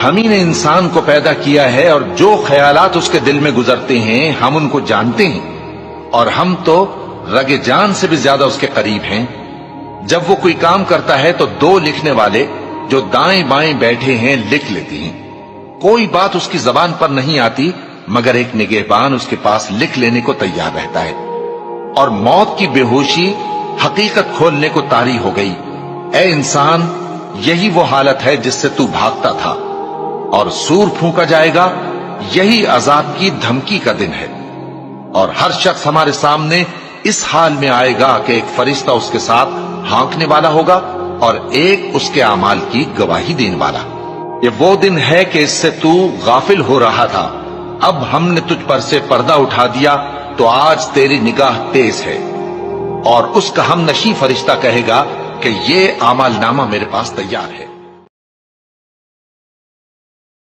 ہم ہی نے انسان کو پیدا کیا ہے اور جو خیالات اس کے دل میں گزرتے ہیں ہم ان کو جانتے ہیں، اور ہم تو رگ جان سے بھی زیادہ اس کے قریب ہیں۔ جب وہ کوئی کام کرتا ہے تو دو لکھنے والے جو دائیں بائیں بیٹھے ہیں لکھ لیتے ہیں۔ کوئی بات اس کی زبان پر نہیں آتی مگر ایک نگہبان اس کے پاس لکھ لینے کو تیار رہتا ہے۔ اور موت کی بے ہوشی حقیقت کھولنے کو طاری ہو گئی۔ اے انسان، یہی وہ حالت ہے جس سے تو بھاگتا تھا، اور سور پھونکا جائے گا، یہی عذاب کی دھمکی کا دن ہے۔ اور ہر شخص ہمارے سامنے اس حال میں آئے گا کہ ایک فرشتہ اس کے ساتھ ہانکنے والا ہوگا اور ایک اس کے اعمال کی گواہی دینے والا۔ یہ وہ دن ہے کہ اس سے تو غافل ہو رہا تھا، اب ہم نے تجھ پر سے پردہ اٹھا دیا تو آج تیری نگاہ تیز ہے۔ اور اس کا ہم نشیں فرشتہ کہے گا کہ یہ اعمال نامہ میرے پاس تیار ہے۔